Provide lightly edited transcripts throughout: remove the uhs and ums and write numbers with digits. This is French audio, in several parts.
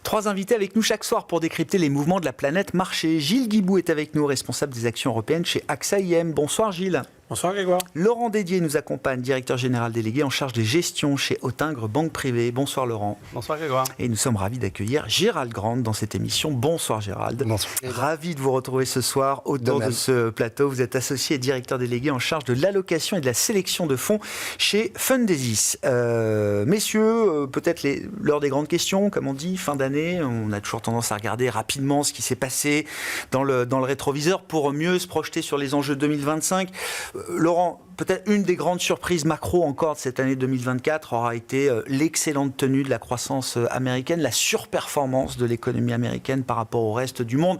Trois invités avec nous chaque soir pour décrypter les mouvements de la planète marché. Gilles Guiboud est avec nous, responsable des actions européennes chez AXA IM. Bonsoir Gilles. Bonsoir Grégoire. Laurent Dédier nous accompagne, directeur général délégué en charge des gestions chez Autingre Banque Privée. Bonsoir Laurent. Bonsoir Grégoire. Et nous sommes ravis d'accueillir Gérald Grande dans cette émission. Bonsoir Gérald. Bonsoir. Ravi de vous retrouver ce soir autour de ce plateau. Vous êtes associé et directeur délégué en charge de l'allocation et de la sélection de fonds chez Fundesis. Messieurs, peut-être l'heure des grandes questions, comme on dit, fin d'année. On a toujours tendance à regarder rapidement ce qui s'est passé dans le rétroviseur pour mieux se projeter sur les enjeux 2025. Laurent, peut-être une des grandes surprises macro encore de cette année 2024 aura été l'excellente tenue de la croissance américaine, la surperformance de l'économie américaine par rapport au reste du monde,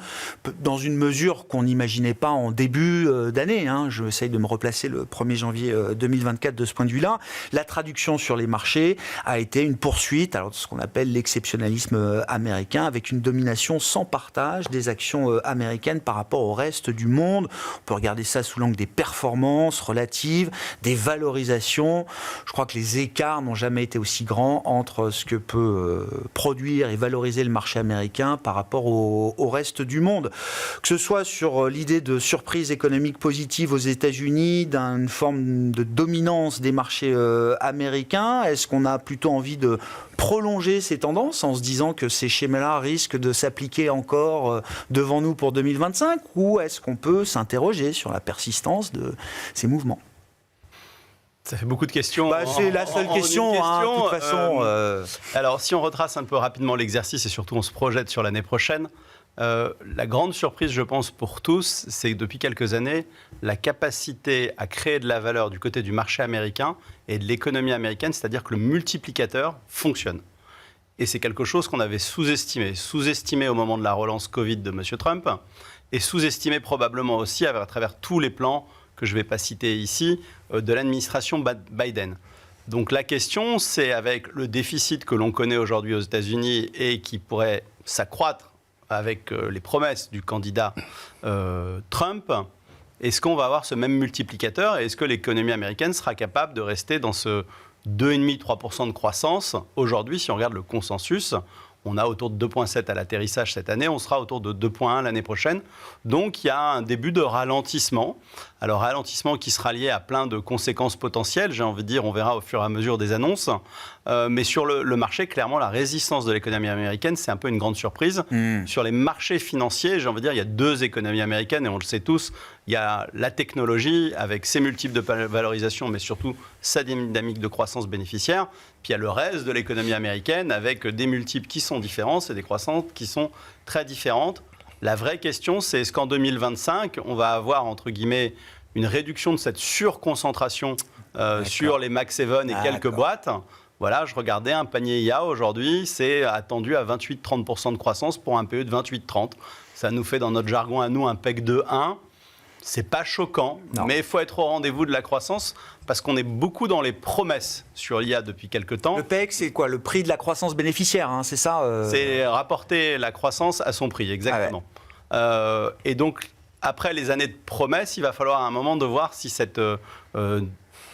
dans une mesure qu'on n'imaginait pas en début d'année. Je essaye de me replacer le 1er janvier 2024 de ce point de vue-là. La traduction sur les marchés a été une poursuite de ce qu'on appelle l'exceptionnalisme américain, avec une domination sans partage des actions américaines par rapport au reste du monde. On peut regarder ça sous l'angle des performances relatives, des valorisations. Je crois que les écarts n'ont jamais été aussi grands entre ce que peut produire et valoriser le marché américain par rapport au reste du monde. Que ce soit sur l'idée de surprise économique positive aux États-Unis, d'une forme de dominance des marchés américains, est-ce qu'on a plutôt envie de prolonger ces tendances en se disant que ces schémas-là risquent de s'appliquer encore devant nous pour 2025, ou est-ce qu'on peut s'interroger sur la persistance de ces mouvements? Ça fait beaucoup de questions. C'est la seule question, de toute façon. Alors, si on retrace un peu rapidement l'exercice et surtout on se projette sur l'année prochaine, la grande surprise, je pense, pour tous, c'est que depuis quelques années, la capacité à créer de la valeur du côté du marché américain et de l'économie américaine, c'est-à-dire que le multiplicateur fonctionne. Et c'est quelque chose qu'on avait sous-estimé au moment de la relance Covid de M. Trump, et sous-estimé probablement aussi à travers tous les plans que je ne vais pas citer ici, de l'administration Biden. Donc la question, c'est avec le déficit que l'on connaît aujourd'hui aux États-Unis et qui pourrait s'accroître avec les promesses du candidat Trump, est-ce qu'on va avoir ce même multiplicateur et est-ce que l'économie américaine sera capable de rester dans ce 2,5-3% de croissance? Aujourd'hui, si on regarde le consensus, on a autour de 2,7 à l'atterrissage cette année, on sera autour de 2,1 l'année prochaine. Donc il y a un début de ralentissement. Alors ralentissement qui sera lié à plein de conséquences potentielles, j'ai envie de dire, on verra au fur et à mesure des annonces. Mais sur le marché, clairement, la résistance de l'économie américaine, c'est un peu une grande surprise. Sur les marchés financiers, j'ai envie de dire, il y a deux économies américaines et on le sait tous. Il y a la technologie avec ses multiples de valorisation, mais surtout sa dynamique de croissance bénéficiaire. Puis il y a le reste de l'économie américaine avec des multiples qui sont différents et des croissances qui sont très différentes. La vraie question, c'est est-ce qu'en 2025, on va avoir, entre guillemets, une réduction de cette surconcentration sur les Max 7 et quelques boîtes. Voilà, je regardais un panier IA aujourd'hui, c'est attendu à 28-30% de croissance pour un PE de 28-30. Ça nous fait dans notre jargon à nous un PEC de 1. C'est pas choquant, mais il faut être au rendez-vous de la croissance parce qu'on est beaucoup dans les promesses sur l'IA depuis quelques temps. Le PEC, c'est quoi? Le prix de la croissance bénéficiaire, c'est ça C'est rapporter la croissance à son prix, exactement. Et donc, après les années de promesses, il va falloir à un moment de voir si cette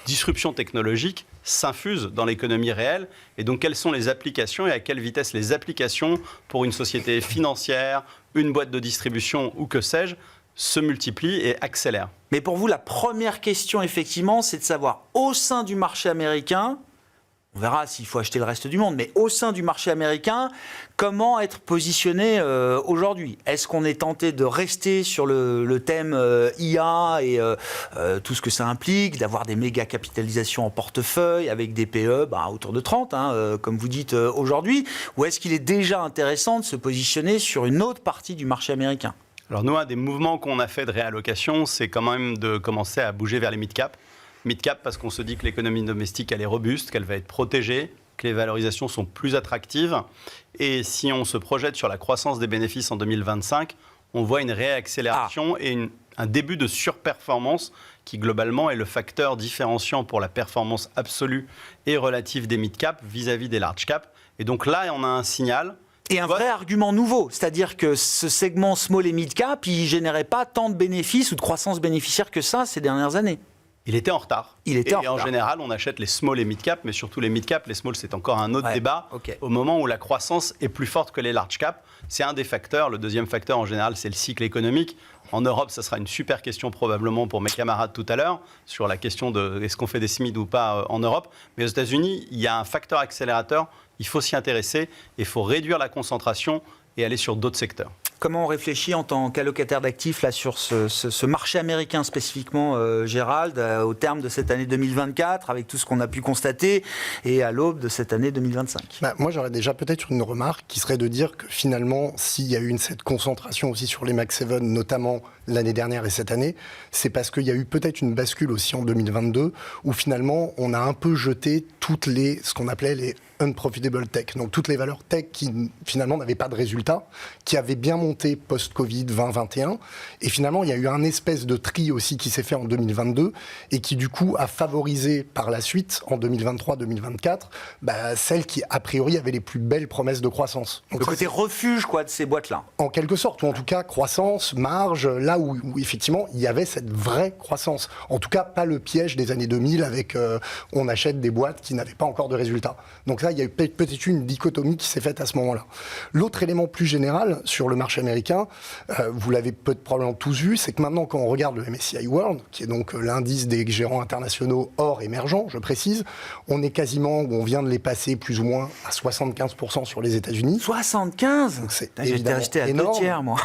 disruption technologique s'infuse dans l'économie réelle et donc quelles sont les applications et à quelle vitesse les applications pour une société financière, une boîte de distribution ou que sais-je, se multiplient et accélèrent. Mais pour vous, la première question, effectivement, c'est de savoir, au sein du marché américain, on verra s'il faut acheter le reste du monde, mais au sein du marché américain, comment être positionné aujourd'hui? Est-ce qu'on est tenté de rester sur le thème IA et tout ce que ça implique, d'avoir des méga capitalisations en portefeuille avec des PE autour de 30, comme vous dites aujourd'hui, ou est-ce qu'il est déjà intéressant de se positionner sur une autre partie du marché américain? Alors nous, un des mouvements qu'on a fait de réallocation, c'est quand même de commencer à bouger vers les mid-cap. Mid-cap parce qu'on se dit que l'économie domestique, elle est robuste, qu'elle va être protégée, que les valorisations sont plus attractives. Et si on se projette sur la croissance des bénéfices en 2025, on voit une réaccélération et un début de surperformance qui, globalement, est le facteur différenciant pour la performance absolue et relative des mid-cap vis-à-vis des large-cap. Et donc là, on a un signal. Et un vrai argument nouveau, c'est-à-dire que ce segment small et mid-cap, il ne générait pas tant de bénéfices ou de croissance bénéficiaire que ça ces dernières années. Il était en retard. Et en général, on achète les small et mid cap, mais surtout les mid cap. Les small, c'est encore un autre débat. Okay. Au moment où la croissance est plus forte que les large cap, c'est un des facteurs. Le deuxième facteur, en général, c'est le cycle économique. En Europe, ça sera une super question probablement pour mes camarades tout à l'heure sur la question de est-ce qu'on fait des SMID ou pas en Europe. Mais aux États-Unis, il y a un facteur accélérateur. Il faut s'y intéresser. Il faut réduire la concentration et aller sur d'autres secteurs. Comment on réfléchit en tant qu'allocataire d'actifs là, sur ce marché américain spécifiquement, Gérald, au terme de cette année 2024, avec tout ce qu'on a pu constater, et à l'aube de cette année 2025 ? Moi, j'aurais déjà peut-être une remarque qui serait de dire que finalement, s'il y a eu cette concentration aussi sur les Max 7, notamment l'année dernière et cette année, c'est parce qu'il y a eu peut-être une bascule aussi en 2022, où finalement, on a un peu jeté ce qu'on appelait les unprofitable tech, donc toutes les valeurs tech qui finalement n'avaient pas de résultats, qui avaient bien monté post-Covid 2021, et finalement il y a eu un espèce de tri aussi qui s'est fait en 2022 et qui du coup a favorisé par la suite en 2023-2024 celles qui a priori avaient les plus belles promesses de croissance. Donc le côté refuge de ces boîtes-là. En quelque sorte, ou en tout cas croissance, marge, là où effectivement il y avait cette vraie croissance. En tout cas pas le piège des années 2000 avec on achète des boîtes qui n'avaient pas encore de résultats. Donc là, il y a peut-être une dichotomie qui s'est faite à ce moment-là. L'autre élément plus général sur le marché américain, vous l'avez probablement tous vu, c'est que maintenant, quand on regarde le MSCI World, qui est donc l'indice des gérants internationaux hors émergents, je précise, on est quasiment, où on vient de les passer plus ou moins à 75% sur les États-Unis. 75 ? J'étais resté à énorme. 2 tiers, moi.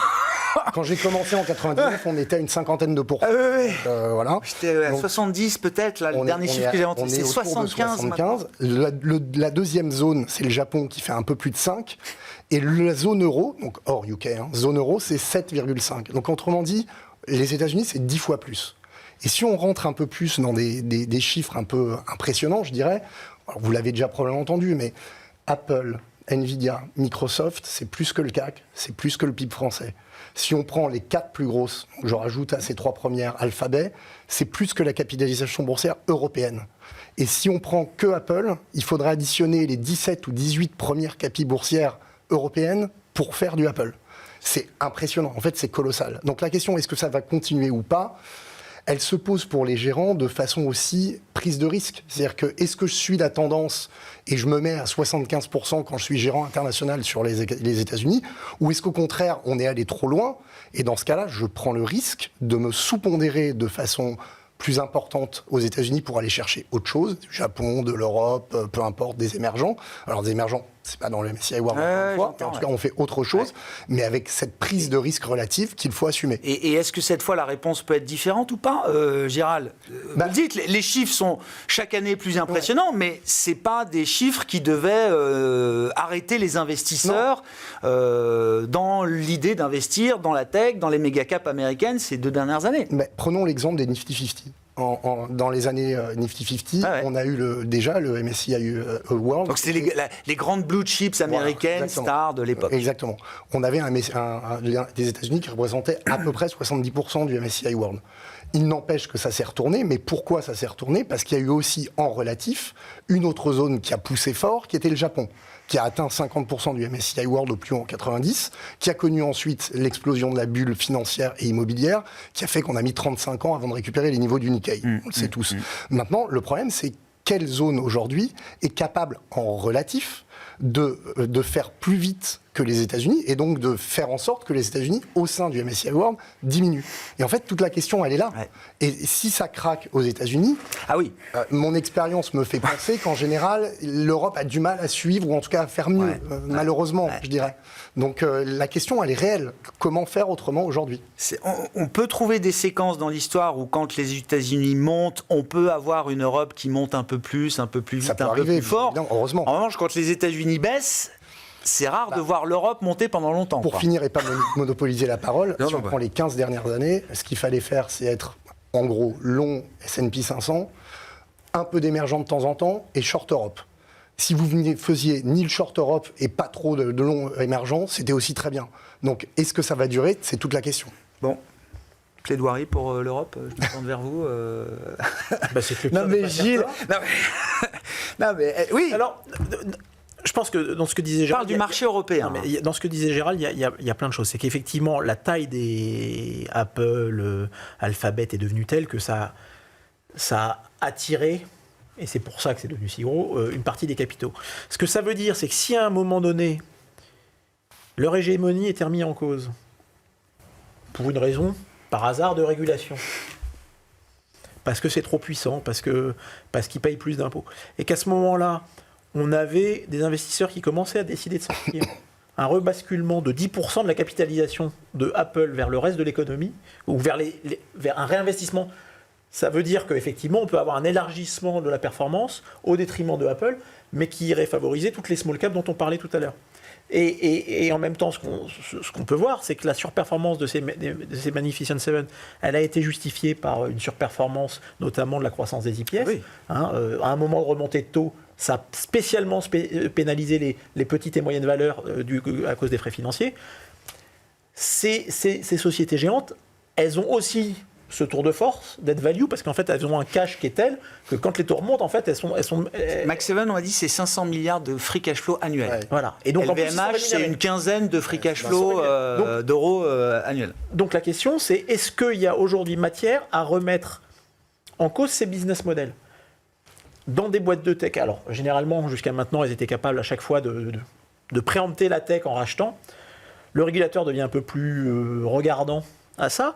Quand j'ai commencé en 99, on était à une cinquantaine de pourcents. Voilà. J'étais à 70 peut-être, là, le dernier chiffre que j'ai entendu, c'est 75. La deuxième zone, c'est le Japon qui fait un peu plus de 5. Et la zone euro, donc hors UK, zone euro, c'est 7,5. Donc autrement dit, les États-Unis, c'est 10 fois plus. Et si on rentre un peu plus dans des chiffres un peu impressionnants, je dirais, alors vous l'avez déjà probablement entendu, mais Apple, Nvidia, Microsoft, c'est plus que le CAC, c'est plus que le PIB français. Si on prend les 4 plus grosses, je rajoute à ces 3 premières Alphabet, c'est plus que la capitalisation boursière européenne. Et si on prend que Apple, il faudrait additionner les 17 ou 18 premières capis boursières européennes pour faire du Apple. C'est impressionnant, en fait c'est colossal. Donc la question, est-ce que ça va continuer ou pas ? Elle se pose pour les gérants de façon aussi prise de risque. C'est-à-dire que, est-ce que je suis la tendance et je me mets à 75% quand je suis gérant international sur les États-Unis, ou est-ce qu'au contraire, on est allé trop loin, et dans ce cas-là, je prends le risque de me sous-pondérer de façon plus importante aux États-Unis pour aller chercher autre chose, du Japon, de l'Europe, peu importe, des émergents. Alors des émergents, c'est pas dans le MSCI World, en tout cas on fait autre chose, mais avec cette prise de risque relative qu'il faut assumer. Et est-ce que cette fois la réponse peut être différente ou pas, Gérald ? Vous dites, les chiffres sont chaque année plus impressionnants, mais c'est pas des chiffres qui devaient arrêter les investisseurs dans l'idée d'investir dans la tech, dans les méga caps américaines ces 2 dernières années. Mais prenons l'exemple des Nifty 50. Dans les années Nifty 50, on a eu déjà le MSCI World. Donc c'était les grandes blue chips américaines, stars de l'époque. Exactement. On avait des États-Unis qui représentaient à peu près 70% du MSCI World. Il n'empêche que ça s'est retourné, mais pourquoi ça s'est retourné ? Parce qu'il y a eu aussi, en relatif, une autre zone qui a poussé fort, qui était le Japon, qui a atteint 50% du MSCI World au plus haut en 90, qui a connu ensuite l'explosion de la bulle financière et immobilière, qui a fait qu'on a mis 35 ans avant de récupérer les niveaux du Nikkei. On le sait tous. Maintenant, le problème, c'est quelle zone aujourd'hui est capable, en relatif, de faire plus vite que les États-Unis, et donc de faire en sorte que les États-Unis, au sein du MSCI World, diminuent. Et en fait, toute la question, elle est là. Ouais. Et si ça craque aux États-Unis, mon expérience me fait penser qu'en général, l'Europe a du mal à suivre, ou en tout cas à faire mieux, malheureusement, je dirais. Donc la question, elle est réelle. Comment faire autrement aujourd'hui ? On peut trouver des séquences dans l'histoire où, quand les États-Unis montent, on peut avoir une Europe qui monte un peu plus vite, ça peut arriver, plus fort. Heureusement. En revanche, quand les États-Unis baissent, c'est rare de voir l'Europe monter pendant longtemps. Pour finir et pas monopoliser la parole, si on prend les 15 dernières années, ce qu'il fallait faire, c'est être, en gros, long S&P 500, un peu d'émergent de temps en temps, et short Europe. Si vous faisiez ni le short Europe et pas trop de long émergent, c'était aussi très bien. Donc, est-ce que ça va durer ? C'est toute la question. Bon. Plaidoirie pour l'Europe, je me tourne vers vous. C'est non mais Gilles, oui. Alors, je pense que dans ce que disait Gérald, parle du marché européen. Non, mais dans ce que disait Gérald, il y a plein de choses. C'est qu'effectivement, la taille des Apple, Alphabet est devenue telle que ça ça a attiré, et c'est pour ça que c'est devenu si gros, une partie des capitaux. Ce que ça veut dire, c'est que si à un moment donné, leur hégémonie est remise en cause, pour une raison, par hasard de régulation, parce que c'est trop puissant, parce qu'ils payent plus d'impôts, et qu'à ce moment-là, on avait des investisseurs qui commençaient à décider de sortir, un rebasculement de 10% de la capitalisation de Apple vers le reste de l'économie, ou vers un réinvestissement. Ça veut dire qu'effectivement, on peut avoir un élargissement de la performance au détriment de Apple, mais qui irait favoriser toutes les small caps dont on parlait tout à l'heure. Et en même temps, ce qu'on peut voir, c'est que la surperformance de ces Magnificent Seven, elle a été justifiée par une surperformance, notamment de la croissance des EPS. Oui. À un moment de remontée de taux, ça a spécialement pénalisé les petites et moyennes valeurs à cause des frais financiers. Ces sociétés géantes, elles ont aussi ce tour de force d'être value, parce qu'en fait, elles ont un cash qui est tel que quand les taux remontent, en fait, elles sont Max Seven, on a dit, c'est 500 milliards de free cash flow annuel. Ouais. Voilà. Et donc, LVMH, c'est une quinzaine de free cash flow d'euros annuels. Donc la question, c'est est-ce qu'il y a aujourd'hui matière à remettre en cause ces business models dans des boîtes de tech? Alors, généralement, jusqu'à maintenant, elles étaient capables à chaque fois de préempter la tech en rachetant. Le régulateur devient un peu plus regardant à ça.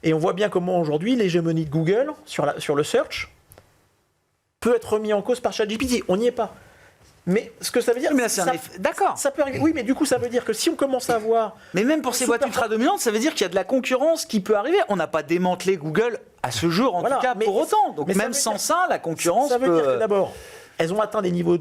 Et on voit bien comment aujourd'hui l'hégémonie de Google sur le search peut être remis en cause par ChatGPT. On n'y est pas. Mais ce que ça veut dire... Mais là, c'est un effet... D'accord. Ça peut arriver. Oui, mais du coup, ça veut dire que si on commence à voir... Mais même pour ces boîtes ultra dominantes, ça veut dire qu'il y a de la concurrence qui peut arriver. On n'a pas démantelé Google à ce jour, en tout cas, pour autant. Donc même sans ça, la concurrence ça veut dire que d'abord, elles ont atteint des niveaux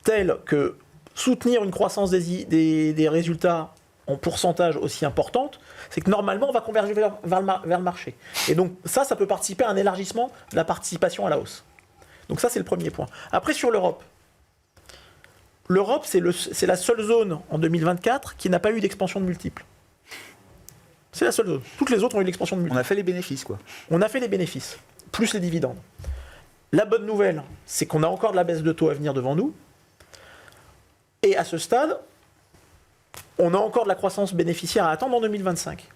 tels que soutenir une croissance des résultats en pourcentage aussi importante, c'est que normalement, on va converger vers le marché. Et donc, ça peut participer à un élargissement de la participation à la hausse. Donc ça, c'est le premier point. Après, sur l'Europe. L'Europe, c'est la seule zone en 2024 qui n'a pas eu d'expansion de multiples. C'est la seule zone. Toutes les autres ont eu l'expansion de multiples. On a fait les bénéfices, quoi. On a fait les bénéfices, plus les dividendes. La bonne nouvelle, c'est qu'on a encore de la baisse de taux à venir devant nous. Et à ce stade, on a encore de la croissance bénéficiaire à attendre en 2025.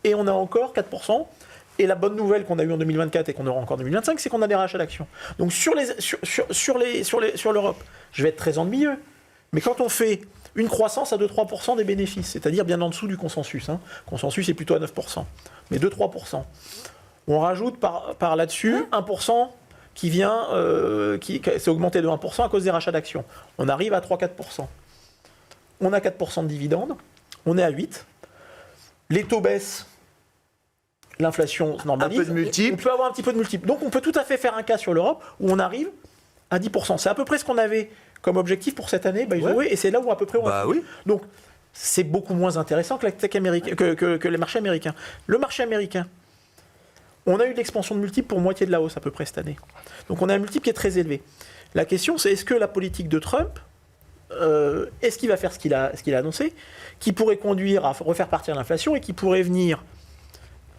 Et on a encore 4%. Et la bonne nouvelle qu'on a eue en 2024 et qu'on aura encore en 2025, c'est qu'on a des rachats d'actions. Donc sur l'Europe, je vais être très ennuyeux. Mais quand on fait une croissance à 2-3% des bénéfices, c'est-à-dire bien en dessous du consensus, le consensus est plutôt à 9%, mais 2-3%, on rajoute par là-dessus 1% qui vient, qui s'est augmenté de 1% à cause des rachats d'actions. On arrive à 3-4%. On a 4% de dividendes, on est à 8%. Les taux baissent, l'inflation se normalise. Un peu de multiples. On peut avoir un petit peu de multiples. Donc on peut tout à fait faire un cas sur l'Europe où on arrive à 10%. C'est à peu près ce qu'on avait comme objectif pour cette année, et c'est là où à peu près on va. Oui. Donc c'est beaucoup moins intéressant que la tech américaine, que les marchés américains. Le marché américain, on a eu de l'expansion de multiples pour moitié de la hausse à peu près cette année. Donc on a un multiple qui est très élevé. La question, c'est est-ce que la politique de Trump, est-ce qu'il va faire ce qu'il a annoncé, qui pourrait conduire à refaire partir l'inflation et qui pourrait venir,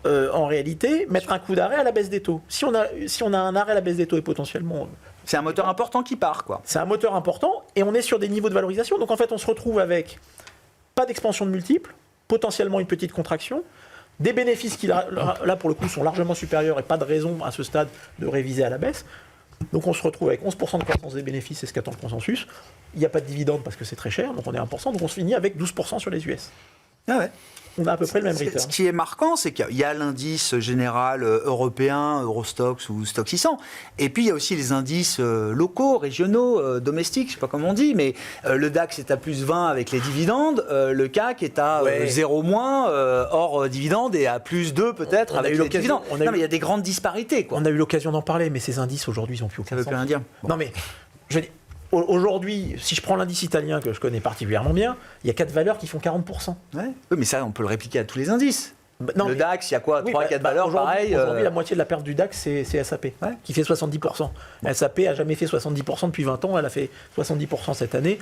en réalité, mettre un coup d'arrêt à la baisse des taux. Si on a un arrêt à la baisse des taux et potentiellement... c'est un moteur important qui part, quoi. C'est un moteur important et on est sur des niveaux de valorisation. Donc en fait, on se retrouve avec pas d'expansion de multiples, potentiellement une petite contraction, des bénéfices qui, là pour le coup, sont largement supérieurs et pas de raison à ce stade de réviser à la baisse. Donc on se retrouve avec 11% de croissance des bénéfices, c'est ce qu'attend le consensus. Il n'y a pas de dividende parce que c'est très cher, donc on est à 1%, donc on se finit avec 12% sur les US. Ah ouais. On a à peu près le même return. Ce qui est marquant, c'est qu'il y a l'indice général européen, Eurostoxx ou Stoxx 600, et puis il y a aussi les indices locaux, régionaux, domestiques, je ne sais pas comment on dit, mais le DAX est à plus 20 avec les dividendes, le CAC est à 0 moins hors dividendes et à plus 2 peut-être avec les dividendes. Non, mais il y a des grandes disparités, quoi. On a eu l'occasion d'en parler, mais ces indices aujourd'hui, ils n'ont plus aucun sens. Ça veut plus rien dire. Bon. Non mais, je dis, aujourd'hui, si je prends l'indice italien que je connais particulièrement bien, il y a 4 valeurs qui font 40%. Ouais. Oui, mais ça, on peut le répliquer à tous les indices. Non, le DAX, il y a quoi, 3-4 valeurs pareil. Aujourd'hui, la moitié de la perte du DAX, c'est SAP, qui fait 70%. SAP a jamais fait 70% depuis 20 ans, elle a fait 70% cette année.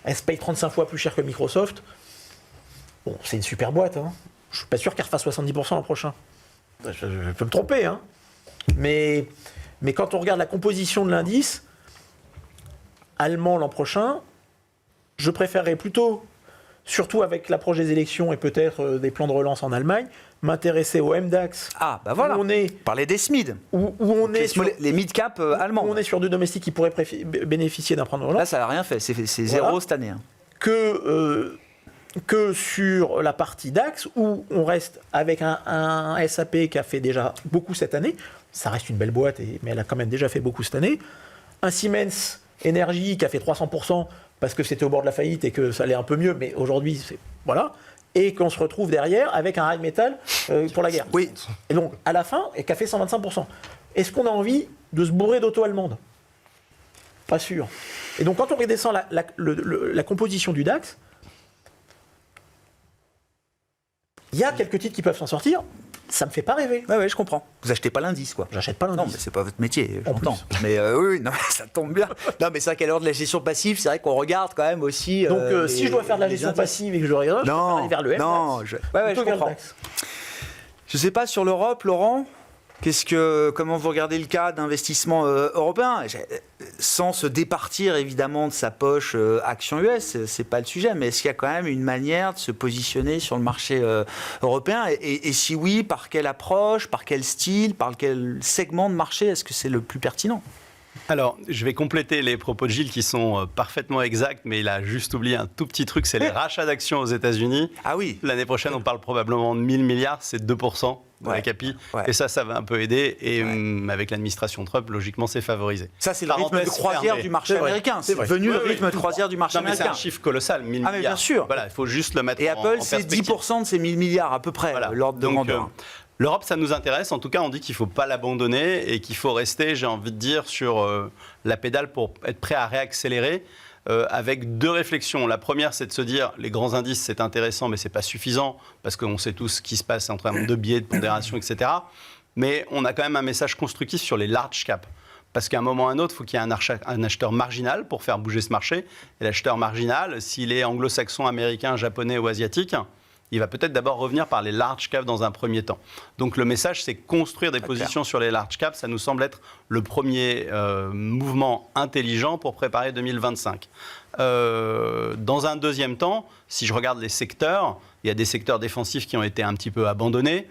Elle se paye 35 fois plus cher que Microsoft. Bon, c'est une super boîte. Hein. Je suis pas sûr qu'elle refasse 70% l'an prochain. Je peux me tromper, hein. Mais quand on regarde la composition de l'indice allemand l'an prochain, je préférerais plutôt, surtout avec l'approche des élections et peut-être des plans de relance en Allemagne, m'intéresser au MDAX. Ah, bah voilà. Où on est, Parler des SMID. où on est sur, Les mid-cap allemands. où on est sur deux domestiques qui pourraient bénéficier d'un plan de relance. Là, ça n'a rien fait. C'est zéro cette année. Hein. Que sur la partie DAX, où on reste avec un SAP qui a fait déjà beaucoup cette année. Ça reste une belle boîte, mais elle a quand même déjà fait beaucoup cette année. Un Siemens Energy qui a fait 300% parce que c'était au bord de la faillite et que ça allait un peu mieux, mais aujourd'hui, voilà. Et qu'on se retrouve derrière avec un Rheinmetall pour la guerre. Oui. Et donc, à la fin, et qui a fait 125%. Est-ce qu'on a envie de se bourrer d'auto allemandes? Pas sûr. Et donc, quand on redescend la composition du DAX, il y a quelques titres qui peuvent s'en sortir. Ça me fait pas rêver. Ouais, je comprends. Vous achetez pas l'indice, quoi. J'achète pas l'indice. Non, mais c'est pas votre métier, j'entends. Mais oui, non, ça tombe bien. Non, mais c'est vrai qu'à l'heure de la gestion passive, c'est vrai qu'on regarde quand même aussi. Donc, si je dois faire de la gestion passive et que je regarde, je vais aller vers le MDAX. Non, je comprends. Je sais pas sur l'Europe, Laurent. Comment vous regardez le cas d'investissement européen? Sans se départir évidemment de sa poche action US, c'est pas le sujet, mais est-ce qu'il y a quand même une manière de se positionner sur le marché européen et si oui, par quelle approche, par quel style, par quel segment de marché est-ce que c'est le plus pertinent? Alors, je vais compléter les propos de Gilles qui sont parfaitement exacts, mais il a juste oublié un tout petit truc, c'est les rachats d'actions aux États-Unis. Ah oui. L'année prochaine, on parle probablement de 1000 milliards, c'est 2% de la CAPI. Ouais. Et ça va un peu aider. Et avec l'administration Trump, logiquement, c'est favorisé. Ça, c'est le rythme de croisière du marché américain. C'est devenu le rythme de croisière du marché américain. C'est un chiffre colossal, 1000 milliards. Mais bien sûr. Voilà, il faut juste le mettre en perspective. Et Apple, c'est 10% de ces 1000 milliards à peu près, l'ordre de grandeur. L'Europe, ça nous intéresse. En tout cas, on dit qu'il ne faut pas l'abandonner et qu'il faut rester, j'ai envie de dire, sur la pédale pour être prêt à réaccélérer avec deux réflexions. La première, c'est de se dire, les grands indices, c'est intéressant, mais ce n'est pas suffisant parce qu'on sait tous ce qui se passe en termes de biais, de pondération, etc. Mais on a quand même un message constructif sur les large caps. Parce qu'à un moment ou à un autre, il faut qu'il y ait un acheteur marginal pour faire bouger ce marché. Et l'acheteur marginal, s'il est anglo-saxon, américain, japonais ou asiatique, il va peut-être d'abord revenir par les large caps dans un premier temps. Donc le message, c'est construire des positions sur les large caps. Ça nous semble être le premier mouvement intelligent pour préparer 2025. Dans un deuxième temps, si je regarde les secteurs, il y a des secteurs défensifs qui ont été un petit peu abandonnés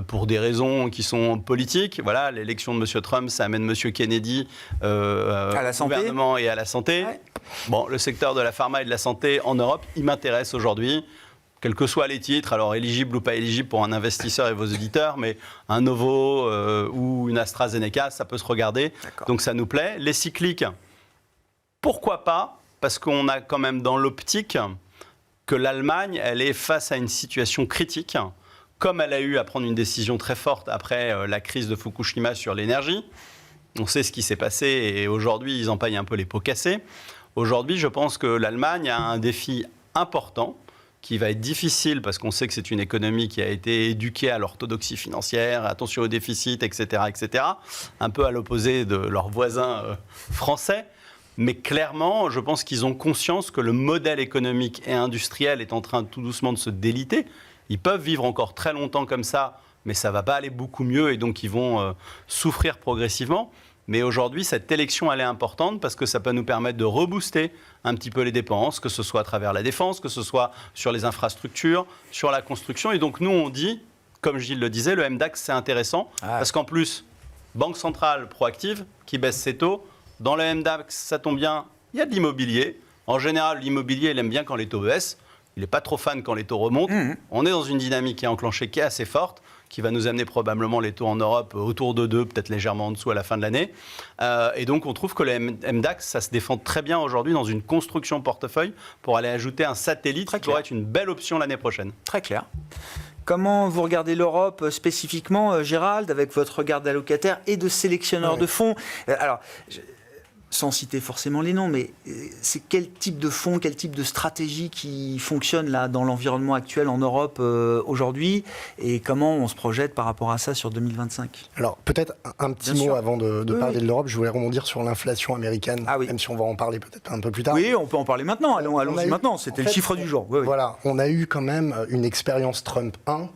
pour des raisons qui sont politiques. Voilà, l'élection de M. Trump, ça amène M. Kennedy à la santé. Gouvernement et à la santé. Ouais. Bon, le secteur de la pharma et de la santé en Europe, il m'intéresse aujourd'hui. Quels que soient les titres, alors éligibles ou pas éligibles pour un investisseur et vos auditeurs, mais un Novo ou une AstraZeneca, ça peut se regarder. Donc ça nous plaît. Les cycliques, pourquoi pas? Parce qu'on a quand même dans l'optique que l'Allemagne, elle est face à une situation critique, comme elle a eu à prendre une décision très forte après la crise de Fukushima sur l'énergie. On sait ce qui s'est passé et aujourd'hui, ils en payent un peu les pots cassés. Aujourd'hui, je pense que l'Allemagne a un défi important qui va être difficile parce qu'on sait que c'est une économie qui a été éduquée à l'orthodoxie financière, attention au déficit, etc., etc., un peu à l'opposé de leurs voisins français. Mais clairement, je pense qu'ils ont conscience que le modèle économique et industriel est en train tout doucement de se déliter. Ils peuvent vivre encore très longtemps comme ça, mais ça ne va pas aller beaucoup mieux et donc ils vont souffrir progressivement. Mais aujourd'hui, cette élection, elle est importante parce que ça peut nous permettre de rebooster un petit peu les dépenses, que ce soit à travers la défense, que ce soit sur les infrastructures, sur la construction. Et donc, nous, on dit, comme Gilles le disait, le MDAX, c'est intéressant parce qu'en plus, Banque centrale proactive qui baisse ses taux. Dans le MDAX, ça tombe bien, il y a de l'immobilier. En général, l'immobilier, il aime bien quand les taux baissent. Il n'est pas trop fan quand les taux remontent. On est dans une dynamique qui est enclenchée, qui est assez forte, qui va nous amener probablement les taux en Europe autour de 2, peut-être légèrement en dessous à la fin de l'année. Et donc, on trouve que le MDAX, ça se défend très bien aujourd'hui dans une construction portefeuille pour aller ajouter un satellite qui pourrait être une belle option l'année prochaine. Très clair. Comment vous regardez l'Europe spécifiquement, Gérald, avec votre regard d'allocataire et de sélectionneur de fonds? Alors, sans citer forcément les noms, mais c'est quel type de fonds, quel type de stratégie qui fonctionne là dans l'environnement actuel en Europe aujourd'hui et comment on se projette par rapport à ça sur 2025? Alors peut-être un petit mot avant de parler de l'Europe. Je voulais rebondir sur l'inflation américaine, même si on va en parler peut-être un peu plus tard. Oui, on peut en parler maintenant. Allons-y maintenant. C'était le chiffre du jour. Voilà, on a eu quand même une expérience Trump 1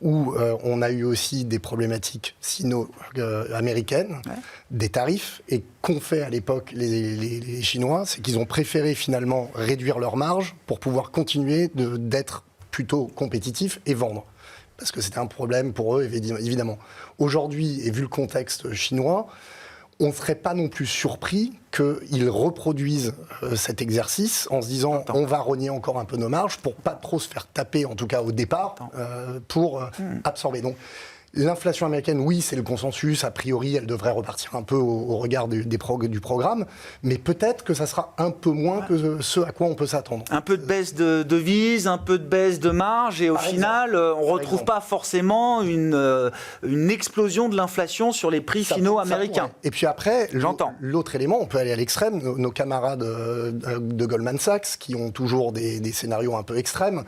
où on a eu aussi des problématiques sino-américaines, des tarifs, et qu'ont fait à l'époque les Chinois, c'est qu'ils ont préféré finalement réduire leurs marges pour pouvoir continuer d'être plutôt compétitifs et vendre. parce que c'était un problème pour eux, évidemment. Aujourd'hui, et vu le contexte chinois, on ne serait pas non plus surpris qu'ils reproduisent cet exercice en se disant on va rogner encore un peu nos marges pour pas trop se faire taper, en tout cas au départ, pour absorber. Donc, l'inflation américaine, oui, c'est le consensus. A priori, elle devrait repartir un peu au regard du programme. Mais peut-être que ça sera un peu moins que ce à quoi on peut s'attendre. Un peu de baisse de devises, un peu de baisse de marge. Et au final, on ne retrouve pas forcément une explosion de l'inflation sur les prix finaux américains. Et puis après, l'autre élément, on peut aller à l'extrême. Nos camarades de Goldman Sachs, qui ont toujours des scénarios un peu extrêmes,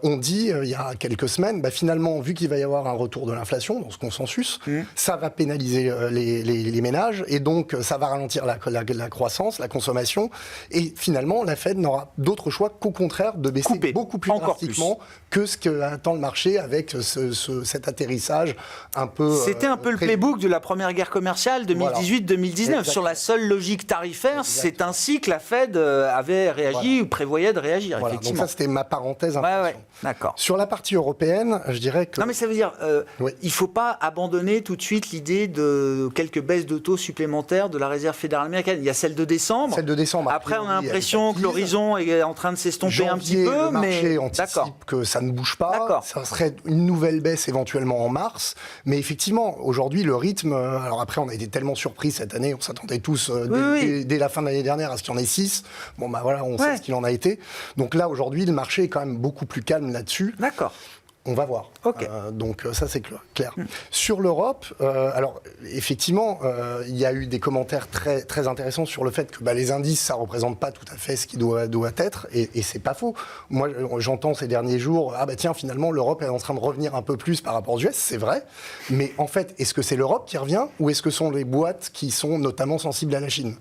ont dit, il y a quelques semaines, finalement, vu qu'il va y avoir un retour de l'inflation, dans ce consensus, ça va pénaliser les ménages et donc ça va ralentir la croissance, la consommation et finalement la Fed n'aura d'autre choix qu'au contraire de baisser beaucoup plus drastiquement que ce qu'attend le marché avec cet atterrissage un peu... C'était un peu le playbook de la première guerre commerciale 2018-2019. Voilà. Sur la seule logique tarifaire, c'est ainsi que la Fed avait réagi ou prévoyait de réagir. Voilà. Effectivement. Donc ça c'était ma parenthèse. D'accord. Sur la partie européenne, je dirais que... Non mais ça veut dire... Il ne faut pas abandonner tout de suite l'idée de quelques baisses de taux supplémentaires de la Réserve fédérale américaine. Il y a celle de décembre. Après, on a l'impression que l'horizon est en train de s'estomper un petit peu. Le marché anticipe que ça ne bouge pas. Ça serait une nouvelle baisse éventuellement en mars. Mais effectivement, aujourd'hui, le rythme... Alors après, on a été tellement surpris cette année. On s'attendait tous dès la fin de l'année dernière à ce qu'il y en ait 6. Bon, on sait ce qu'il en a été. Donc là, aujourd'hui, le marché est quand même beaucoup plus calme là-dessus. D'accord. On va voir. Donc ça, c'est clair. Sur l'Europe, alors effectivement, il y a eu des commentaires très, très intéressants sur le fait que les indices, ça ne représente pas tout à fait ce qui doit être, et c'est pas faux. Moi, j'entends ces derniers jours, tiens, finalement, l'Europe est en train de revenir un peu plus par rapport aux US, c'est vrai, mais en fait, est-ce que c'est l'Europe qui revient, ou est-ce que ce sont les boîtes qui sont notamment sensibles à la Chine ?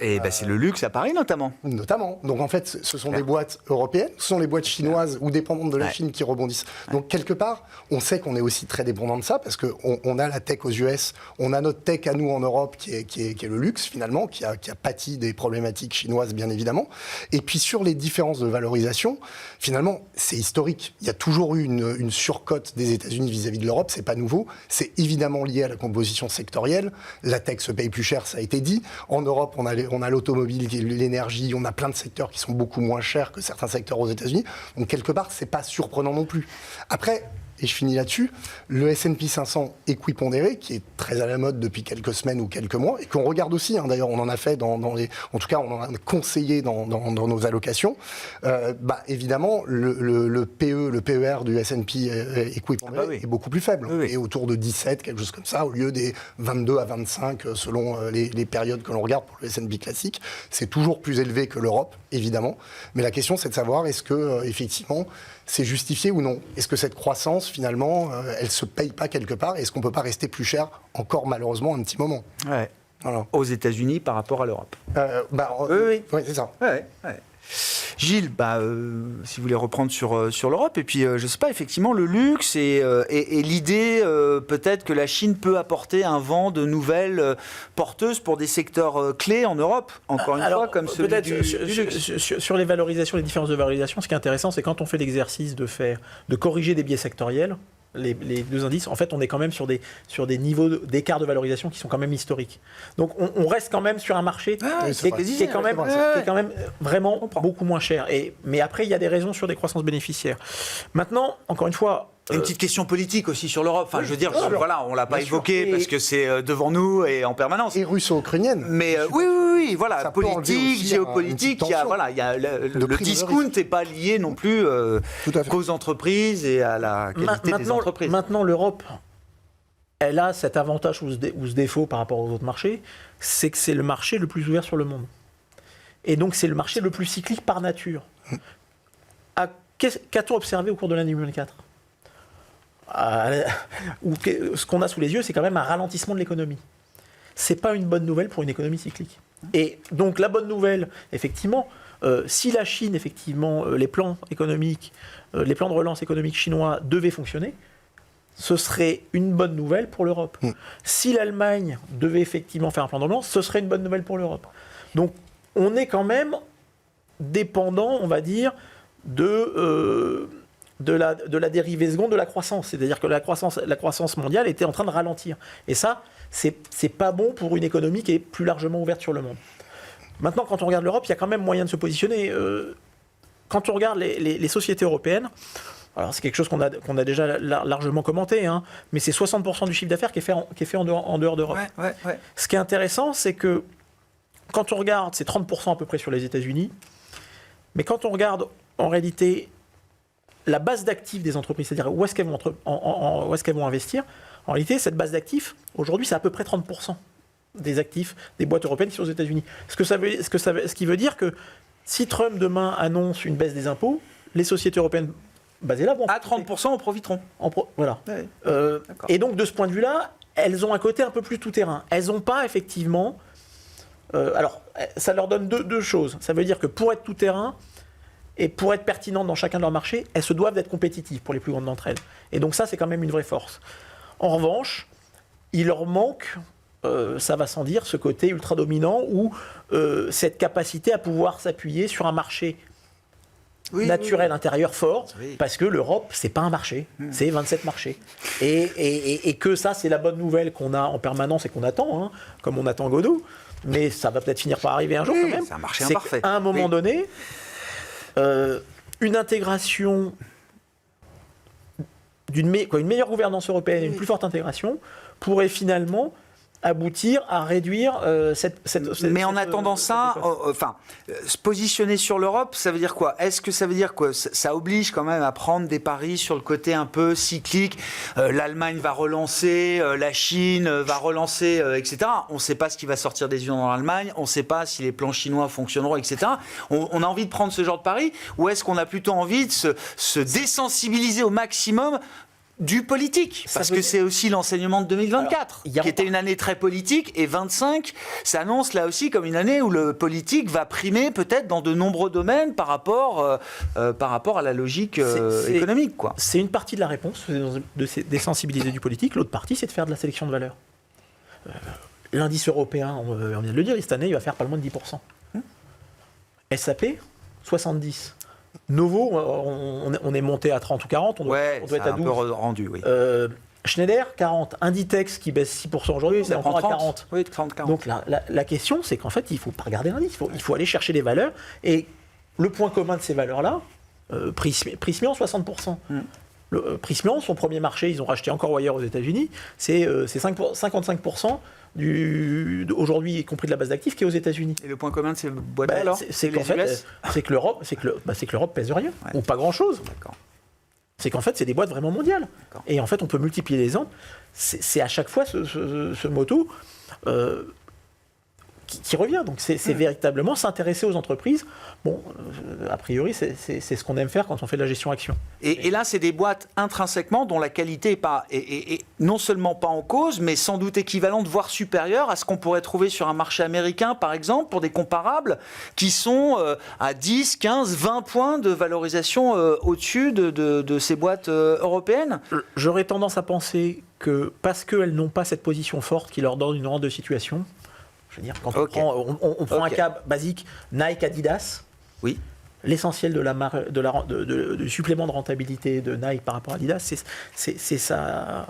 Et c'est le luxe à Paris notamment. Notamment. Donc en fait, ce sont des boîtes européennes, ce sont les boîtes chinoises ou dépendantes de la Chine qui rebondissent. Donc quelque part, on sait qu'on est aussi très dépendant de ça parce qu'on a la tech aux US, on a notre tech à nous en Europe qui est le luxe finalement, qui a pâti des problématiques chinoises bien évidemment. Et puis sur les différences de valorisation, finalement, c'est historique. Il y a toujours eu une surcote des États-Unis vis-à-vis de l'Europe, c'est pas nouveau. C'est évidemment lié à la composition sectorielle. La tech se paye plus cher, ça a été dit. En Europe, on a l'automobile, l'énergie, on a plein de secteurs qui sont beaucoup moins chers que certains secteurs aux États-Unis. Donc, quelque part, c'est pas surprenant non plus. Après, et je finis là-dessus, le S&P 500 équipondéré, qui est très à la mode depuis quelques semaines ou quelques mois, et qu'on regarde aussi, d'ailleurs, on en a fait en tout cas, on en a conseillé dans nos allocations. Évidemment, le PE, le PER du S&P équipondéré est beaucoup plus faible, et autour de 17, quelque chose comme ça, au lieu des 22 à 25 selon les périodes que l'on regarde pour le S&P classique. C'est toujours plus élevé que l'Europe, évidemment. Mais la question, c'est de savoir est-ce que effectivement, c'est justifié ou non ? Est-ce que cette croissance, finalement, elle ne se paye pas quelque part ? Est-ce qu'on ne peut pas rester plus cher encore, malheureusement, un petit moment ? Voilà. Aux États-Unis par rapport à l'Europe. Oui, c'est ça. Gilles, si vous voulez reprendre sur l'Europe, et puis je ne sais pas, effectivement, le luxe et l'idée peut-être que la Chine peut apporter un vent de nouvelles porteuses pour des secteurs clés en Europe, encore une fois, comme celui du luxe. Sur les valorisations, les différences de valorisation, ce qui est intéressant, c'est quand on fait l'exercice de corriger des biais sectoriels, les deux indices, en fait, on est quand même sur des niveaux d'écart de valorisation qui sont quand même historiques. Donc, on reste quand même sur un marché qui est quand même vraiment beaucoup moins cher. Mais après, il y a des raisons sur des croissances bénéficiaires. Maintenant, encore une fois... Une petite question politique aussi sur l'Europe. Enfin, je veux dire, on ne l'a pas évoqué parce que c'est devant nous et en permanence. Et russo-ukrainienne. Mais oui, voilà, politique, géopolitique, il y a le discount n'est pas lié non plus qu'aux entreprises et à la qualité des entreprises. Maintenant, l'Europe, elle a cet avantage ou ce défaut par rapport aux autres marchés, c'est que c'est le marché le plus ouvert sur le monde. Et donc, c'est le marché le plus cyclique par nature. Qu'a-t-on observé au cours de l'année 2004 ? Ce qu'on a sous les yeux, c'est quand même un ralentissement de l'économie. C'est pas une bonne nouvelle pour une économie cyclique. Et donc la bonne nouvelle, effectivement, si la Chine, effectivement, les plans économiques, les plans de relance économique chinois devaient fonctionner, ce serait une bonne nouvelle pour l'Europe. Si l'Allemagne devait effectivement faire un plan de relance, ce serait une bonne nouvelle pour l'Europe. Donc on est quand même dépendant, on va dire, de la dérivée seconde de la croissance. C'est-à-dire que la croissance mondiale était en train de ralentir. Et ça, c'est pas bon pour une économie qui est plus largement ouverte sur le monde. Maintenant, quand on regarde l'Europe, il y a quand même moyen de se positionner. Quand on regarde les sociétés européennes, alors c'est quelque chose qu'on a déjà largement commenté, hein, mais c'est 60% du chiffre d'affaires qui est fait en dehors d'Europe. Ouais. Ce qui est intéressant, c'est que quand on regarde, c'est 30% à peu près sur les États-Unis, mais quand on regarde en réalité la base d'actifs des entreprises, c'est-à-dire où est-ce qu'elles vont investir, en réalité, cette base d'actifs, aujourd'hui, c'est à peu près 30% des actifs des boîtes européennes qui sont aux États-Unis. Ce qui veut dire que si Trump demain annonce une baisse des impôts, les sociétés européennes basées là vont... À 30%, on profiteront. Voilà. Ouais. Et donc, de ce point de vue-là, elles ont un côté un peu plus tout-terrain. Elles n'ont pas, effectivement... alors, ça leur donne deux choses. Ça veut dire que pour être tout-terrain, et pour être pertinentes dans chacun de leurs marchés, elles se doivent d'être compétitives pour les plus grandes d'entre elles. Et donc ça, c'est quand même une vraie force. En revanche, il leur manque, ça va sans dire, ce côté ultra dominant ou cette capacité à pouvoir s'appuyer sur un marché naturel intérieur fort, parce que l'Europe, c'est pas un marché, c'est 27 marchés. Et que ça, c'est la bonne nouvelle qu'on a en permanence et qu'on attend, hein, comme on attend Godot, mais ça va peut-être finir par arriver un jour quand même. C'est un marché imparfait. À un moment donné... une intégration une meilleure gouvernance européenne et une plus forte intégration pourrait finalement aboutir à réduire Mais en attendant ça, se positionner sur l'Europe, ça veut dire quoi? Est-ce que ça veut dire que ça oblige quand même à prendre des paris sur le côté un peu cyclique? L'Allemagne va relancer, la Chine va relancer, etc. On ne sait pas ce qui va sortir des urnes dans l'Allemagne, on ne sait pas si les plans chinois fonctionneront, etc. On a envie de prendre ce genre de paris, ou est-ce qu'on a plutôt envie de se désensibiliser au maximum du politique, parce que c'est aussi l'enseignement de 2024, qui était une année très politique, et 25 s'annonce là aussi comme une année où le politique va primer peut-être dans de nombreux domaines par rapport à la logique économique, quoi. C'est une partie de la réponse, de désensibiliser du politique. L'autre partie, c'est de faire de la sélection de valeur. L'indice européen, on vient de le dire, cette année, il va faire pas loin de 10%. SAP, 70%. Novo, on est monté à 30 ou 40, on doit être à 12. Un peu rendu, oui. Schneider, 40. Inditex, qui baisse 6% aujourd'hui, c'est encore à 40. Oui, 30-40. Donc la question, c'est qu'en fait, il ne faut pas regarder l'indice, il faut aller chercher des valeurs. Et le point commun de ces valeurs-là, Prysmian, 60%. Prysmian, son premier marché, ils ont racheté encore Wire aux États-Unis, c'est 55% aujourd'hui, y compris de la base d'actifs, qui est aux États-Unis. Et le point commun de ces boîtes-là, alors c'est que l'Europe pèse rien, ou pas grand-chose. D'accord. C'est qu'en fait, c'est des boîtes vraiment mondiales. D'accord. Et en fait, on peut multiplier les ans. C'est à chaque fois ce motto qui revient. Donc, c'est véritablement s'intéresser aux entreprises. Bon, a priori, c'est ce qu'on aime faire quand on fait de la gestion action. Et là, c'est des boîtes intrinsèquement dont la qualité est non seulement pas en cause, mais sans doute équivalente, voire supérieure à ce qu'on pourrait trouver sur un marché américain, par exemple, pour des comparables qui sont à 10, 15, 20 points de valorisation au-dessus de ces boîtes européennes. J'aurais tendance à penser que parce qu'elles n'ont pas cette position forte qui leur donne une rente de situation, je veux dire, quand on prend un cas basique, Nike, Adidas, oui. L'essentiel du supplément de rentabilité de Nike par rapport à Adidas, c'est sa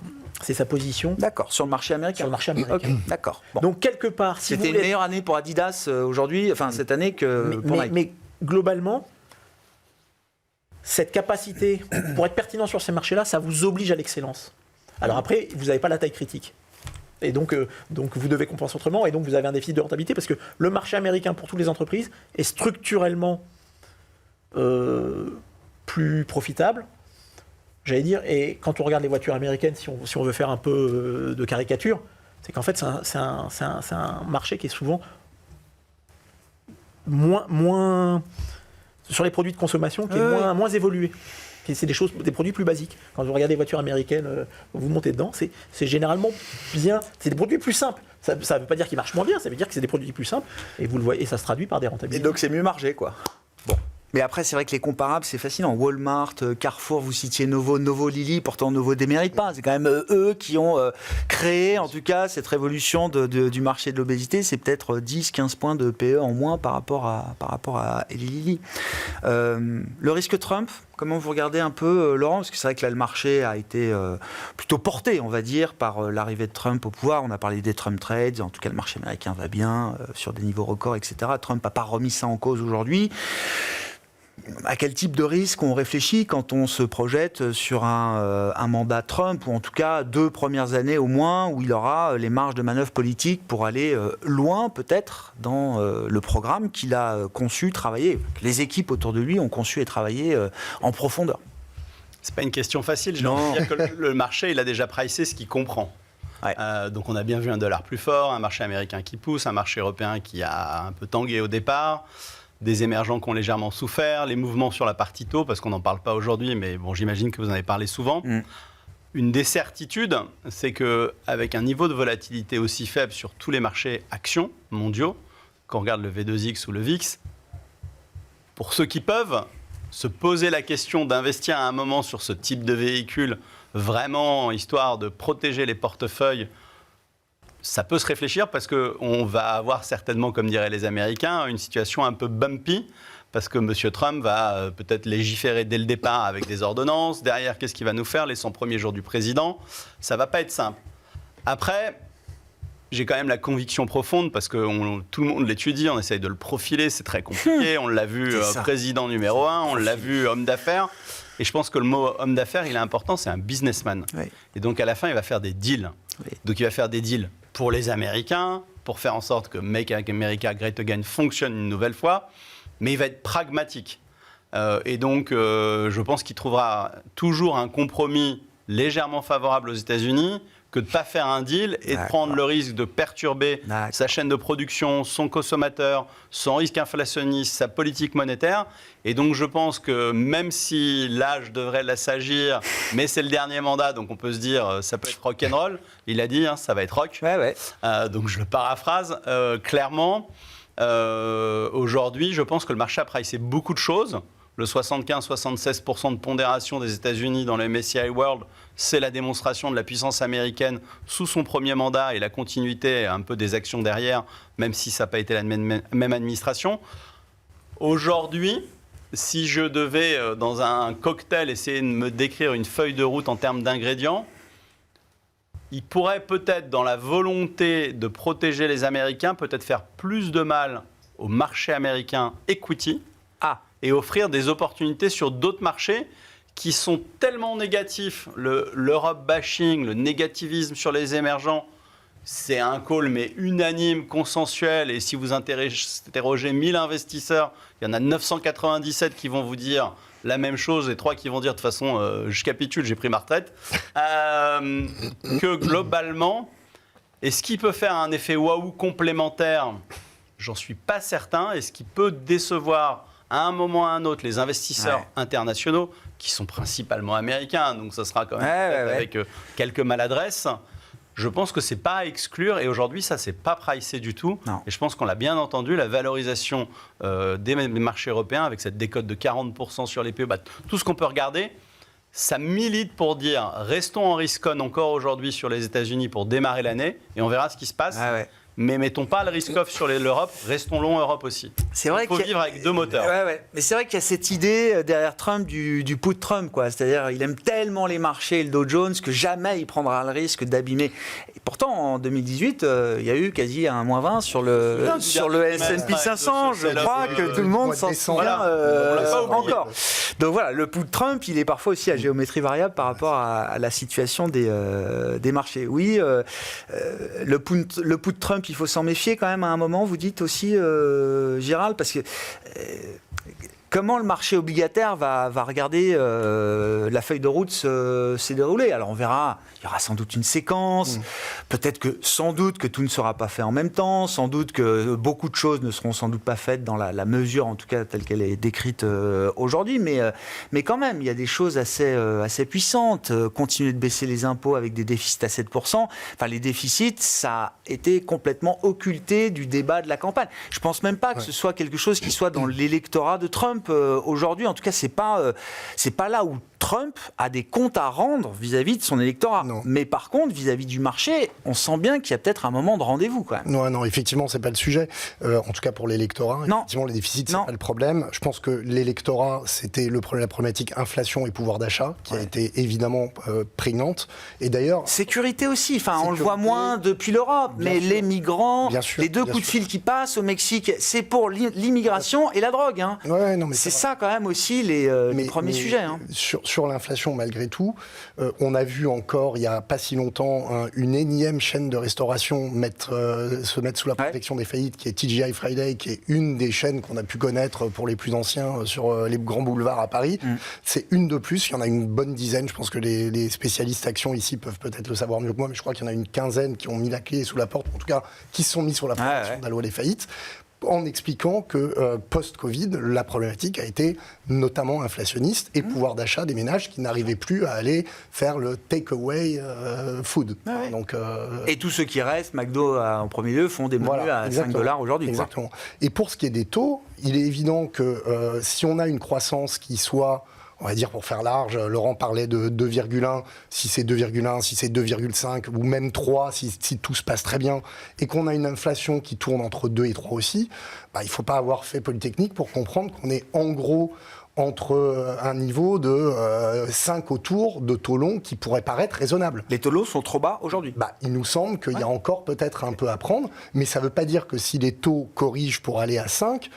position. D'accord, sur le marché américain. Sur le marché américain. Okay, d'accord. Bon. Donc quelque part, si c'était une meilleure année pour Adidas aujourd'hui, enfin cette année que pour Nike. Mais globalement, cette capacité, pour être pertinent sur ces marchés-là, ça vous oblige à l'excellence. Alors après, vous n'avez pas la taille critique. Et donc vous devez compenser autrement, et donc vous avez un déficit de rentabilité, parce que le marché américain, pour toutes les entreprises, est structurellement plus profitable, j'allais dire. Et quand on regarde les voitures américaines, si on veut faire un peu de caricature, c'est qu'en fait, c'est un marché qui est souvent moins sur les produits de consommation, qui est moins évolué. C'est des produits plus basiques. Quand vous regardez les voitures américaines, vous montez dedans, c'est généralement bien. C'est des produits plus simples. Ça ne veut pas dire qu'ils marchent moins bien, ça veut dire que c'est des produits plus simples. Et vous le voyez, et ça se traduit par des rentabilités. Et donc c'est mieux margé, quoi. Bon. Mais après, c'est vrai que les comparables, c'est fascinant. Walmart, Carrefour, vous citiez Novo, Lilly, pourtant Novo ne démérite pas. C'est quand même eux qui ont créé, en tout cas, cette révolution du marché de l'obésité. C'est peut-être 10-15 points de PE en moins par rapport à Lilly. Le risque Trump, Comment vous regardez un peu, Laurent? Parce que c'est vrai que là, le marché a été plutôt porté, on va dire, par l'arrivée de Trump au pouvoir. On a parlé des Trump Trades. En tout cas, le marché américain va bien, sur des niveaux records, etc. Trump n'a pas remis ça en cause aujourd'hui. À quel type de risque on réfléchit quand on se projette sur un mandat Trump, ou en tout cas 2 premières années au moins, où il aura les marges de manœuvre politique pour aller loin peut-être dans le programme qu'il a conçu, travaillé, que les équipes autour de lui ont conçu et travaillé en profondeur? C'est pas une question facile, j'ai envie de dire que le marché, il a déjà pricé ce qu'il comprend. Ouais. Donc on a bien vu un dollar plus fort, un marché américain qui pousse, un marché européen qui a un peu tangué au départ, des émergents qui ont légèrement souffert, les mouvements sur la partie taux, parce qu'on n'en parle pas aujourd'hui, mais bon, j'imagine que vous en avez parlé souvent. Une des certitudes, c'est qu'avec un niveau de volatilité aussi faible sur tous les marchés actions mondiaux, quand on regarde le V2X ou le VIX, pour ceux qui peuvent se poser la question d'investir à un moment sur ce type de véhicule, vraiment histoire de protéger les portefeuilles, ça peut se réfléchir parce qu'on va avoir certainement, comme diraient les Américains, une situation un peu bumpy, parce que M. Trump va peut-être légiférer dès le départ avec des ordonnances. Derrière, qu'est-ce qu'il va nous faire les 100 premiers jours du président? Ça ne va pas être simple. Après, j'ai quand même la conviction profonde, parce que tout le monde l'étudie, on essaye de le profiler, c'est très compliqué. On l'a vu président numéro 1, on l'a vu homme d'affaires. Et je pense que le mot homme d'affaires, il est important, c'est un businessman. Oui. Et donc à la fin, il va faire des deals. Oui. Donc il va faire des deals pour les Américains, pour faire en sorte que Make America Great Again fonctionne une nouvelle fois, mais il va être pragmatique. Et donc je pense qu'il trouvera toujours un compromis légèrement favorable aux États-Unis, que de ne pas faire un deal et de prendre le risque de perturber sa chaîne de production, son consommateur, son risque inflationniste, sa politique monétaire. Et donc je pense que même si l'âge devrait l'assagir, mais c'est le dernier mandat, donc on peut se dire ça peut être rock'n'roll. Il a dit, ça va être rock. Donc je le paraphrase. Clairement, aujourd'hui, je pense que le marché a pricé beaucoup de choses. Le 75-76% de pondération des États-Unis dans le MSCI World, c'est la démonstration de la puissance américaine sous son premier mandat et la continuité un peu des actions derrière, même si ça n'a pas été la même administration. Aujourd'hui, si je devais, dans un cocktail, essayer de me décrire une feuille de route en termes d'ingrédients, il pourrait peut-être, dans la volonté de protéger les Américains, peut-être faire plus de mal au marché américain equity, et offrir des opportunités sur d'autres marchés qui sont tellement négatifs. L'Europe bashing, le négativisme sur les émergents, c'est un call mais unanime, consensuel. Et si vous interrogez 1000 investisseurs, il y en a 997 qui vont vous dire la même chose et 3 qui vont dire de toute façon, je capitule, j'ai pris ma retraite. Que globalement, est-ce qu'il peut faire un effet waouh complémentaire? J'en suis pas certain. Est-ce qu'il peut décevoir à un moment ou à un autre les investisseurs internationaux, qui sont principalement américains, donc ça sera quand même avec quelques maladresses? Je pense que c'est pas à exclure, et aujourd'hui ça c'est pas pricé du tout. Non. Et je pense qu'on l'a bien entendu, la valorisation des marchés européens avec cette décote de 40% sur les PE, tout ce qu'on peut regarder, ça milite pour dire restons en risk-on encore aujourd'hui sur les États-Unis pour démarrer l'année, et on verra ce qui se passe. Mais mettons pas le risk-off sur l'Europe, restons long Europe aussi. C'est vrai qu'il faut vivre avec deux moteurs. Mais c'est vrai qu'il y a cette idée derrière Trump du put Trump, quoi. C'est-à-dire il aime tellement les marchés et le Dow Jones que jamais il prendra le risque d'abîmer. Et pourtant, en 2020, il y a eu quasi un -20 sur le S&P 500. Je crois que tout le monde s'en souvient encore. Donc voilà, le put Trump, il est parfois aussi à géométrie variable par rapport à la situation des marchés. Oui, le put Trump, il faut s'en méfier quand même à un moment, vous dites aussi, Gérald, parce que comment le marché obligataire va regarder la feuille de route s'est déroulée? Alors on verra, il y aura sans doute une séquence, peut-être que sans doute que tout ne sera pas fait en même temps, sans doute que beaucoup de choses ne seront sans doute pas faites dans la mesure, en tout cas telle qu'elle est décrite aujourd'hui, mais quand même, il y a des choses assez puissantes. Continuer de baisser les impôts avec des déficits à 7%, enfin les déficits, ça a été complètement occulté du débat de la campagne. Je pense même pas que ce soit quelque chose qui soit dans l'électorat de Trump aujourd'hui. En tout cas, c'est pas là où Trump a des comptes à rendre vis-à-vis de son électorat. Non. Mais par contre, vis-à-vis du marché, on sent bien qu'il y a peut-être un moment de rendez-vous quand même. Non, effectivement, c'est pas le sujet. En tout cas, pour l'électorat, Non. effectivement, les déficits, c'est Non. pas le problème. Je pense que l'électorat, c'était la problématique inflation et pouvoir d'achat, qui a été évidemment prégnante. Et d'ailleurs... Sécurité aussi, enfin, on le Sécurité, voit moins depuis l'Europe, bien mais sûr. les migrants, Bien sûr, les deux bien coups de sûr. fil qui passent au Mexique, c'est pour l'immigration et la drogue. Hein. Ouais, non, mais C'est vrai. ça quand même aussi les premiers sujets. Hein. Sur l'inflation, malgré tout, on a vu encore, il n'y a pas si longtemps, une énième chaîne de restauration se mettre sous la protection des faillites, qui est TGI Friday, qui est une des chaînes qu'on a pu connaître pour les plus anciens sur les grands boulevards à Paris. C'est une de plus, il y en a une bonne dizaine, je pense que les spécialistes actions ici peuvent peut-être le savoir mieux que moi, mais je crois qu'il y en a une quinzaine qui ont mis la clé sous la porte, en tout cas qui se sont mis sur la protection de la loi des faillites, en expliquant que post-Covid, la problématique a été notamment inflationniste et pouvoir d'achat des ménages qui n'arrivaient plus à aller faire le take-away food. Donc, Et tous ceux qui restent, McDo en premier lieu, font des menus à exactement. $5 aujourd'hui. Exactement. Et pour ce qui est des taux, il est évident que si on a une croissance qui soit... On va dire, pour faire large, Laurent parlait de 2,1, si c'est 2,1, si c'est 2,5, ou même 3, si tout se passe très bien, et qu'on a une inflation qui tourne entre 2 et 3 aussi, il ne faut pas avoir fait Polytechnique pour comprendre qu'on est en gros entre un niveau de 5 autour de taux longs qui pourrait paraître raisonnable. Les taux longs sont trop bas aujourd'hui. Il nous semble qu'il y a encore peut-être un peu à prendre, mais ça ne veut pas dire que si les taux corrigent pour aller à 5,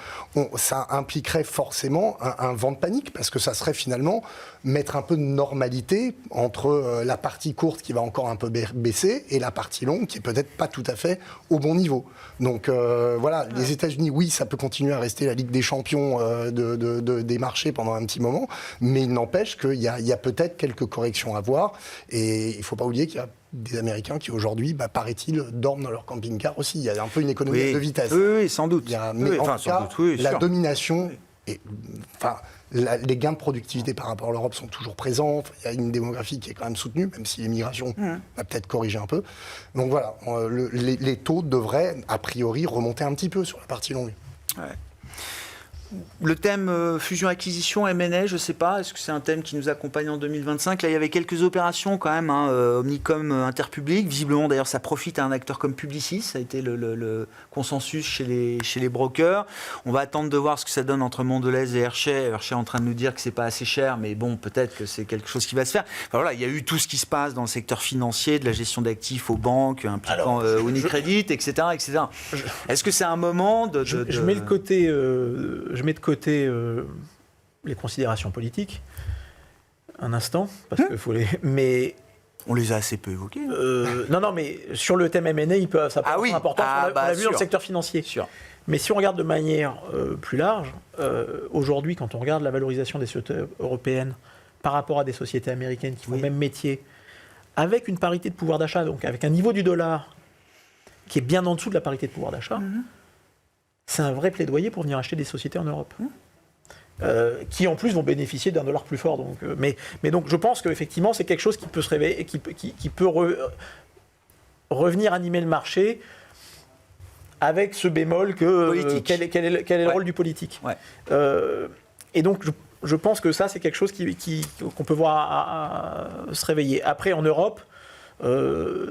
ça impliquerait forcément un vent de panique, parce que ça serait finalement mettre un peu de normalité entre la partie courte qui va encore un peu baisser et la partie longue qui est peut-être pas tout à fait au bon niveau. Donc voilà, les États-Unis, oui, ça peut continuer à rester la Ligue des champions des marchés pendant un petit moment, mais il n'empêche qu'il y a peut-être quelques corrections à voir, et il ne faut pas oublier qu'il y a des Américains qui aujourd'hui, paraît-il, dorment dans leur camping-car aussi. Il y a un peu une économie de vitesse. Oui, sans doute. Mais en tout cas, la sûr. domination, les gains de productivité par rapport à l'Europe sont toujours présents. Il y a une démographie qui est quand même soutenue, même si l'immigration va peut-être corriger un peu. Donc voilà, les taux devraient, a priori, remonter un petit peu sur la partie longue. Ouais. Le thème fusion-acquisition, M&A, je ne sais pas, est-ce que c'est un thème qui nous accompagne en 2025 ? Là, il y avait quelques opérations quand même, Omnicom Interpublic. Visiblement, d'ailleurs, ça profite à un acteur comme Publicis. Ça a été le consensus chez les brokers. On va attendre de voir ce que ça donne entre Mondelez et Hershey. Hershey est en train de nous dire que ce n'est pas assez cher, mais bon, peut-être que c'est quelque chose qui va se faire. Enfin, voilà, il y a eu tout ce qui se passe dans le secteur financier, de la gestion d'actifs aux banques, impliquant Unicredit, etc. Est-ce que c'est un moment de... Je mets de côté les considérations politiques un instant, parce que faut les... Mais on les a assez peu évoquées. Non, mais sur le thème M&A, ça peut être important. On l'a vu dans le secteur financier. Sûr. Mais si on regarde de manière plus large, aujourd'hui, quand on regarde la valorisation des sociétés européennes par rapport à des sociétés américaines qui font le même métier, avec une parité de pouvoir d'achat, donc avec un niveau du dollar qui est bien en dessous de la parité de pouvoir d'achat, c'est un vrai plaidoyer pour venir acheter des sociétés en Europe. Qui en plus vont bénéficier d'un dollar plus fort. Donc, mais donc je pense qu'effectivement c'est quelque chose qui peut se réveiller, qui peut revenir animer le marché avec ce bémol que quel est le rôle du politique. Et donc je pense que ça c'est quelque chose qu'on peut voir se réveiller. Après en Europe,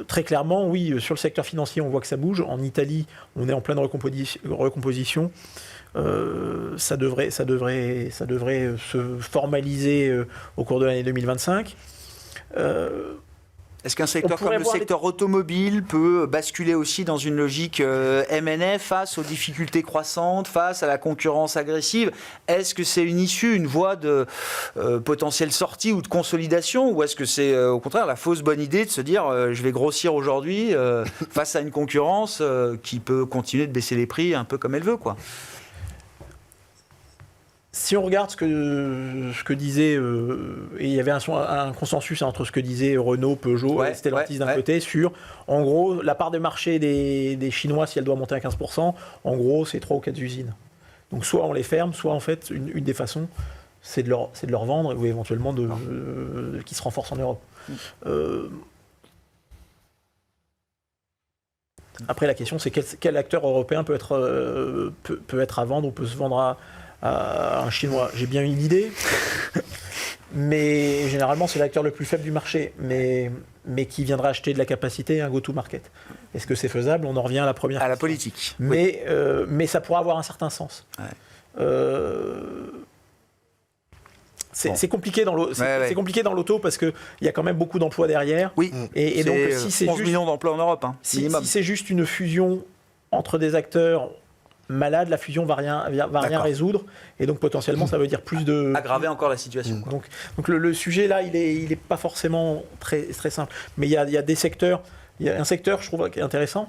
très clairement, oui, sur le secteur financier, on voit que ça bouge. En Italie, on est en pleine recomposition. Ça devrait se formaliser au cours de l'année 2025. Est-ce qu'un secteur comme le secteur automobile peut basculer aussi dans une logique M&A face aux difficultés croissantes, face à la concurrence agressive ? Est-ce que c'est une issue, une voie de potentielle sortie ou de consolidation ? Ou est-ce que c'est au contraire la fausse bonne idée de se dire je vais grossir aujourd'hui face à une concurrence qui peut continuer de baisser les prix un peu comme elle veut, quoi ? Si on regarde ce que disait, et il y avait un consensus entre ce que disaient Renault, Peugeot et Stellantis d'un côté, sur, en gros, la part de marché des Chinois, si elle doit monter à 15%, en gros, c'est 3 ou 4 usines. Donc soit on les ferme, soit en fait, une des façons, c'est de leur vendre, ou éventuellement qu'ils se renforcent en Europe. Après, la question, c'est quel acteur européen peut être à vendre ou peut se vendre à un Chinois. J'ai bien une idée. mais généralement c'est l'acteur le plus faible du marché, mais qui viendra acheter de la capacité, un go-to-market. Est-ce que c'est faisable? On en revient à la première À la question. politique. Mais ça pourrait avoir un certain sens. Ouais. C'est compliqué dans c'est compliqué dans l'auto parce qu'il y a quand même beaucoup d'emplois derrière. Oui, Et donc si c'est 11 juste, millions d'emplois en Europe, si c'est juste une fusion entre des acteurs malades, la fusion va rien résoudre. Et donc potentiellement ça veut dire plus de... Aggraver encore la situation. Quoi. Donc le sujet là, il est pas forcément très, très simple. Mais il y a des secteurs, il y a un secteur je trouve qui est intéressant.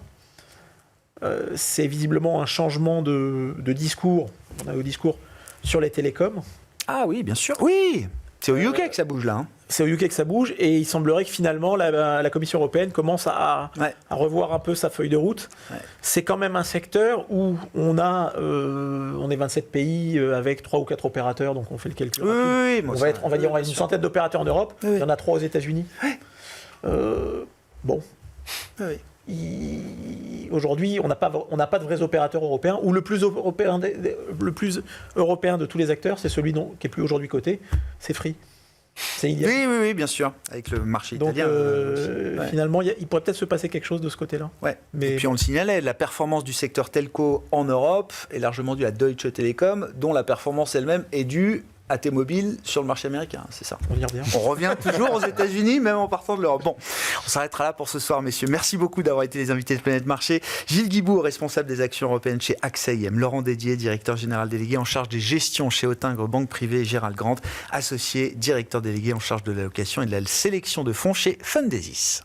C'est visiblement un changement de discours. On a au discours sur les télécoms. Ah oui, bien sûr. Oui, c'est au UK que ça bouge là. Hein. C'est au UK que ça bouge et il semblerait que finalement la Commission européenne commence à revoir un peu sa feuille de route. Ouais. C'est quand même un secteur où on est 27 pays avec 3 ou 4 opérateurs, donc on fait le calcul. Oui, on va dire une centaine d'opérateurs en Europe, il y en a 3 aux États-Unis. Bon. Oui. Aujourd'hui, on n'a pas de vrais opérateurs européens, ou le plus européen de tous les acteurs, c'est celui qui est plus aujourd'hui coté, c'est Free. Oui, bien sûr, avec le marché italien. Donc, finalement, il pourrait peut-être se passer quelque chose de ce côté-là. Ouais. Et puis on le signalait, la performance du secteur telco en Europe est largement due à Deutsche Telekom, dont la performance elle-même est due à T-Mobile sur le marché américain, c'est ça. On y revient. On revient toujours aux États-Unis, même en partant de l'Europe. Bon, on s'arrêtera là pour ce soir, messieurs. Merci beaucoup d'avoir été les invités de Planète Marché. Gilles Guibourg, responsable des actions européennes chez AXA IM. Laurent Dédier, directeur général délégué en charge des gestions chez Autingre Banque Privée. Gérald Grant, associé directeur délégué en charge de l'allocation et de la sélection de fonds chez Fundesis.